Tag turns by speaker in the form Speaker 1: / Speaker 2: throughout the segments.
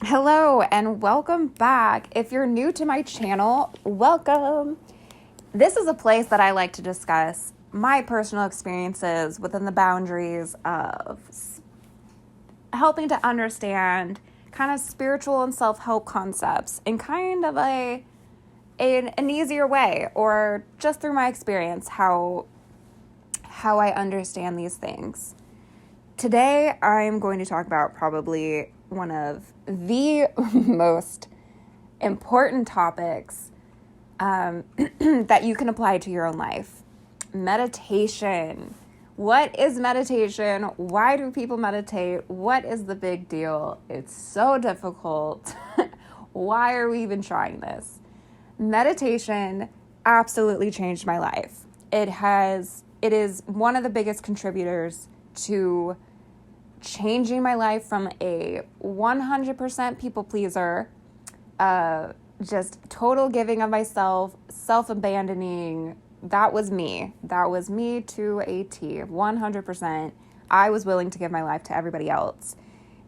Speaker 1: Hello and welcome back. If you're new to my channel, welcome. This is a place that I like to discuss my personal experiences within the boundaries of helping to understand kind of spiritual and self-help concepts in kind of an easier way, or just through my experience how I understand these things. Today, I'm going to talk about probably one of the most important topics that you can apply to your own life. Meditation. What is meditation? Why do people meditate? What is the big deal? It's so difficult. Why are we even trying this? Meditation absolutely changed my life. It is one of the biggest contributors to changing my life from a 100% people pleaser, just total giving of myself, self-abandoning. That was me to a T, 100%. I was willing to give my life to everybody else.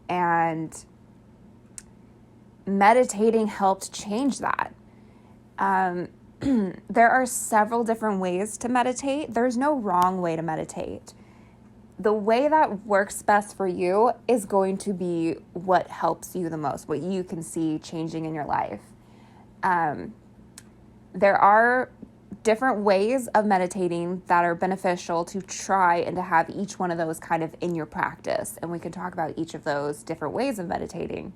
Speaker 1: And meditating helped change that. There are several different ways to meditate. There's no wrong way to meditate. The way that works best for you is going to be what helps you the most, what you can see changing in your life. There are different ways of meditating that are beneficial to try and to have each one of those kind of in your practice. And we can talk about each of those different ways of meditating.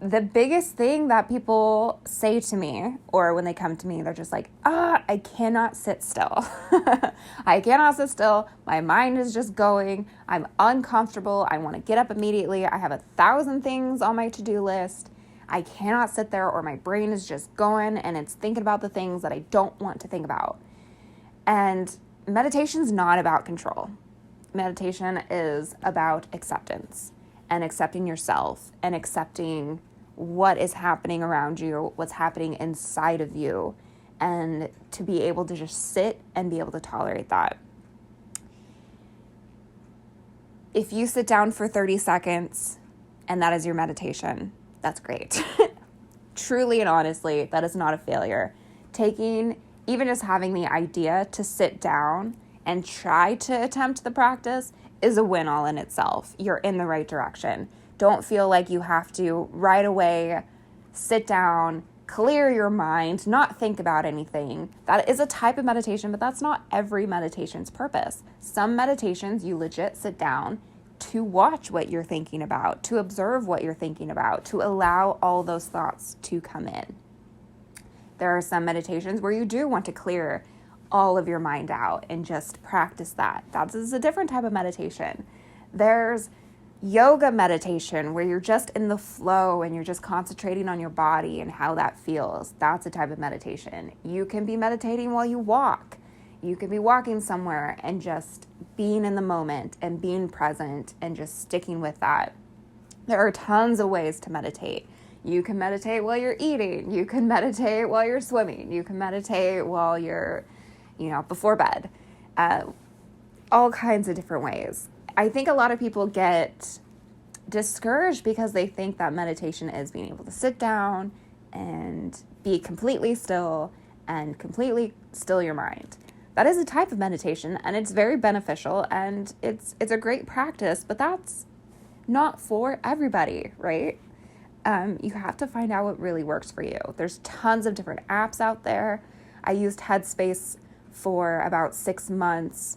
Speaker 1: The biggest thing that people say to me, or when they come to me, they're just like, I cannot sit still. I cannot sit still. My mind is just going. I'm uncomfortable. I want to get up immediately. I have 1,000 things on my to-do list. I cannot sit there, or my brain is just going and it's thinking about the things that I don't want to think about. And meditation's not about control. Meditation is about acceptance. And accepting yourself and accepting what is happening around you, what's happening inside of you, and to be able to just sit and be able to tolerate that. If you sit down for 30 seconds and that is your meditation, that's great. Truly and honestly, that is not a failure. Even just having the idea to sit down and try to attempt the practice is a win all in itself. You're in the right direction. Don't feel like you have to right away sit down, clear your mind, not think about anything. That is a type of meditation, but that's not every meditation's purpose. Some meditations you legit sit down to watch what you're thinking about, to observe what you're thinking about, to allow all those thoughts to come in. There are some meditations where you do want to clear all of your mind out and just practice that. That is a different type of meditation. There's yoga meditation where you're just in the flow and you're just concentrating on your body and how that feels. That's a type of meditation. You can be meditating while you walk. You can be walking somewhere and just being in the moment and being present and just sticking with that. There are tons of ways to meditate. You can meditate while you're eating. You can meditate while you're swimming. You can meditate while you're before bed, all kinds of different ways. I think a lot of people get discouraged because they think that meditation is being able to sit down and be completely still and completely still your mind. That is a type of meditation, and it's very beneficial, and it's a great practice, but that's not for everybody, right? You have to find out what really works for you. There's tons of different apps out there. I used Headspace for about 6 months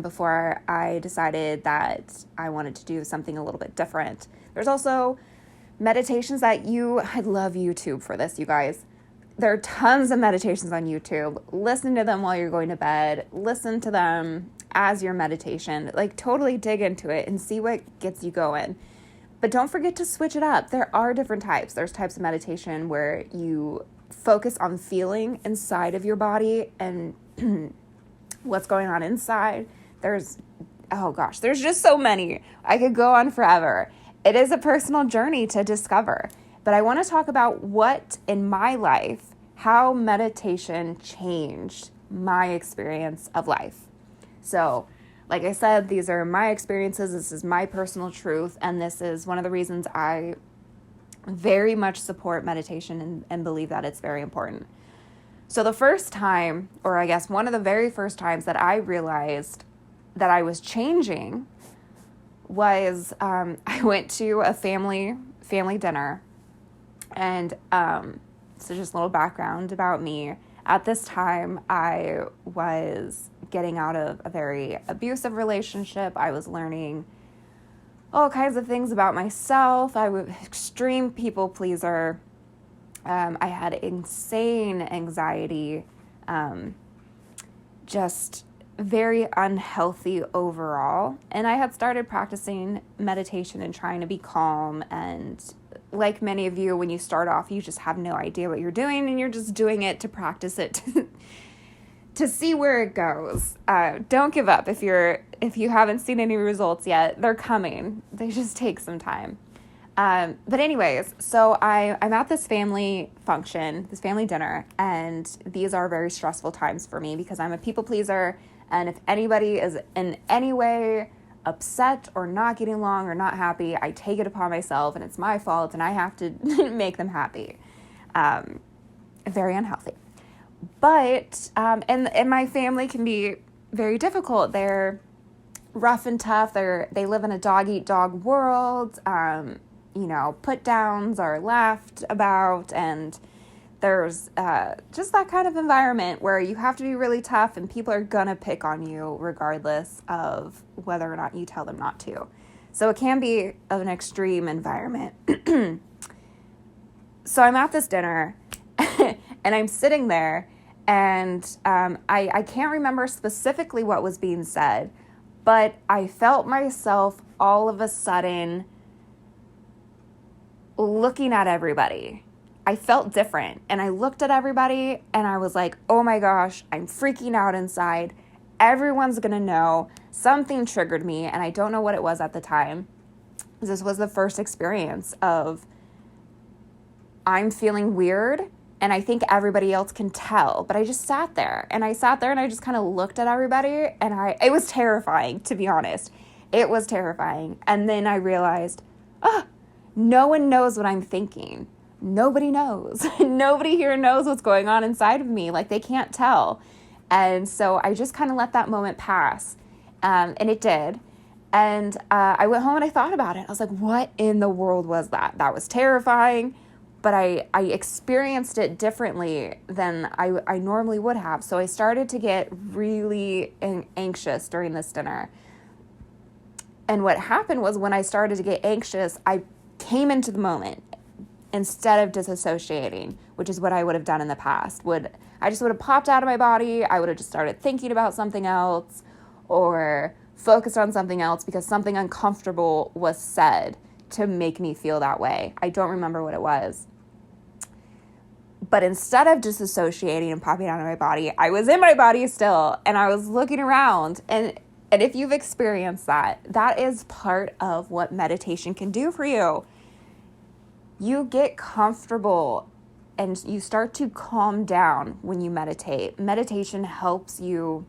Speaker 1: before I decided that I wanted to do something a little bit different. There's also meditations I love YouTube for this, you guys. There are tons of meditations on YouTube. Listen to them while you're going to bed. Listen to them as your meditation. Like, totally dig into it and see what gets you going. But don't forget to switch it up. There are different types. There's types of meditation where you focus on feeling inside of your body and what's going on inside. There's just so many. I could go on forever. It is a personal journey to discover. But I want to talk about what in my life, how meditation changed my experience of life. So Like I said, these are my experiences. This is my personal truth. And this is one of the reasons I very much support meditation and believe that it's very important. So the first time, or I guess one of the very first times that I realized that I was changing was I went to a family dinner. And so just a little background about me. At this time, I was getting out of a very abusive relationship. I was learning all kinds of things about myself. I was an extreme people pleaser. I had insane anxiety, just very unhealthy overall. And I had started practicing meditation and trying to be calm. And like many of you, when you start off, you just have no idea what you're doing and you're just doing it to practice it to see where it goes. Don't give up if you haven't seen any results yet. They're coming. They just take some time. But anyways, so I'm at this family function, this family dinner, and these are very stressful times for me because I'm a people pleaser. And if anybody is in any way upset or not getting along or not happy, I take it upon myself and it's my fault and I have to make them happy. Very unhealthy. But, and my family can be very difficult. They're rough and tough. They live in a dog-eat-dog world. Put downs are laughed about, and there's just that kind of environment where you have to be really tough and people are gonna pick on you regardless of whether or not you tell them not to. So it can be an extreme environment. So I'm at this dinner and I'm sitting there and I can't remember specifically what was being said, but I felt myself all of a sudden looking at everybody. I felt different and I looked at everybody and I was like, oh my gosh, I'm freaking out inside. Everyone's gonna know. Something triggered me and I don't know what it was at the time. This was the first experience of I'm feeling weird and I think everybody else can tell, but I just sat there and I just kind of looked at everybody and it was terrifying, to be honest. It was terrifying. And then I realized, no one knows what I'm thinking. Nobody knows. Nobody here knows what's going on inside of me. Like, they can't tell. And so I just kind of let that moment pass. And it did. And I went home and I thought about it. I was like, what in the world was that? That was terrifying. But I experienced it differently than I normally would have. So I started to get really anxious during this dinner. And what happened was when I started to get anxious, I came into the moment instead of disassociating, which is what I would have done in the past. I just would have popped out of my body. I would have just started thinking about something else or focused on something else because something uncomfortable was said to make me feel that way. I don't remember what it was. But instead of disassociating and popping out of my body, I was in my body still and I was looking around. And if you've experienced that, that is part of what meditation can do for you. You get comfortable and you start to calm down when you meditate. Meditation helps you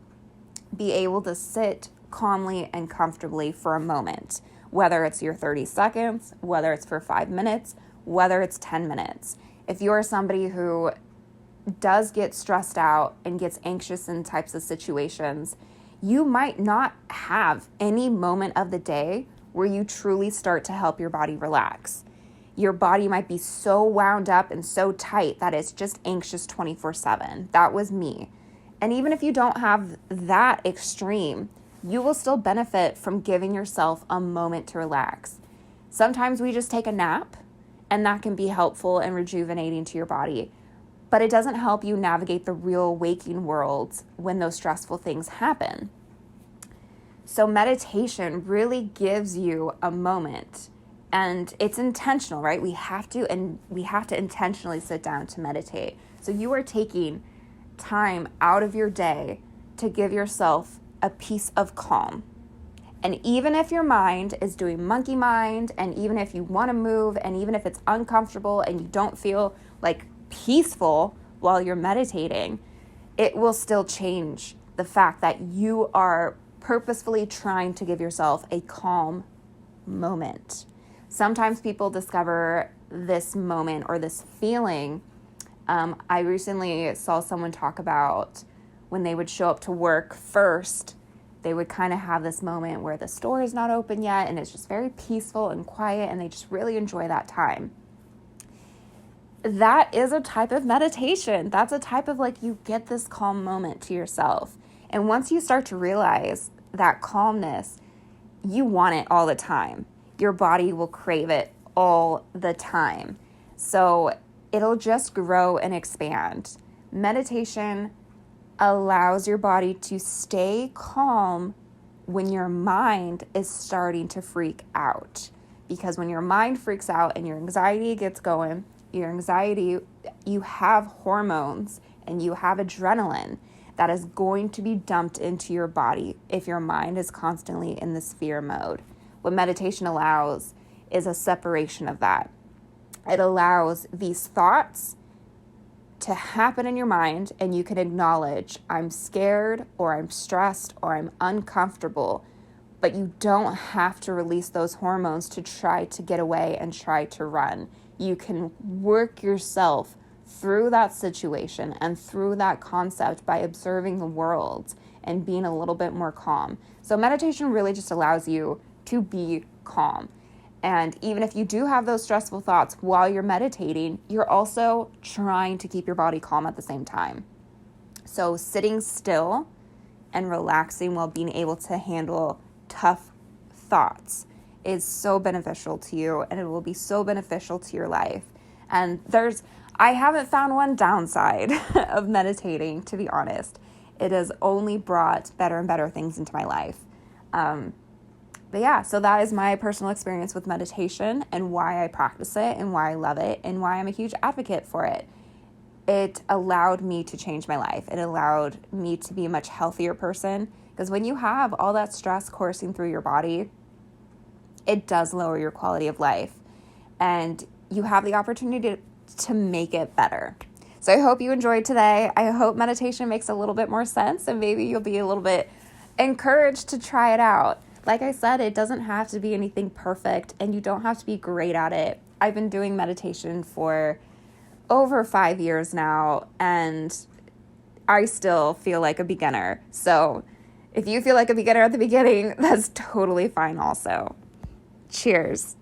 Speaker 1: be able to sit calmly and comfortably for a moment, whether it's your 30 seconds, whether it's for 5 minutes, whether it's 10 minutes. If you're somebody who does get stressed out and gets anxious in types of situations, you might not have any moment of the day where you truly start to help your body relax. Your body might be so wound up and so tight that it's just anxious 24/7. That was me. And even if you don't have that extreme, you will still benefit from giving yourself a moment to relax. Sometimes we just take a nap, and that can be helpful and rejuvenating to your body. But it doesn't help you navigate the real waking world when those stressful things happen. So meditation really gives you a moment. And it's intentional, right? We have to intentionally sit down to meditate. So you are taking time out of your day to give yourself a piece of calm. And even if your mind is doing monkey mind, and even if you want to move, and even if it's uncomfortable and you don't feel like peaceful while you're meditating, it will still change the fact that you are purposefully trying to give yourself a calm moment. Sometimes people discover this moment or this feeling. I recently saw someone talk about when they would show up to work first, they would kind of have this moment where the store is not open yet and it's just very peaceful and quiet, and they just really enjoy that time. That is a type of meditation. That's a type of like, you get this calm moment to yourself. And once you start to realize that calmness, you want it all the time. Your body will crave it all the time. So it'll just grow and expand. Meditation allows your body to stay calm when your mind is starting to freak out. Because when your mind freaks out and your anxiety gets going, you have hormones and you have adrenaline that is going to be dumped into your body if your mind is constantly in this fear mode. What meditation allows is a separation of that. It allows these thoughts to happen in your mind, and you can acknowledge, I'm scared or I'm stressed or I'm uncomfortable, but you don't have to release those hormones to try to get away and try to run. You can work yourself through that situation and through that concept by observing the world and being a little bit more calm. So meditation really just allows you to be calm. And even if you do have those stressful thoughts while you're meditating, you're also trying to keep your body calm at the same time. So sitting still and relaxing while being able to handle tough thoughts is so beneficial to you, and it will be so beneficial to your life. And I haven't found one downside of meditating, to be honest. It has only brought better and better things into my life. But yeah, so that is my personal experience with meditation and why I practice it and why I love it and why I'm a huge advocate for it. It allowed me to change my life. It allowed me to be a much healthier person, because when you have all that stress coursing through your body, it does lower your quality of life, and you have the opportunity to make it better. So I hope you enjoyed today. I hope meditation makes a little bit more sense, and maybe you'll be a little bit encouraged to try it out. Like I said, it doesn't have to be anything perfect, and you don't have to be great at it. I've been doing meditation for over 5 years now, and I still feel like a beginner. So if you feel like a beginner at the beginning, that's totally fine also. Cheers.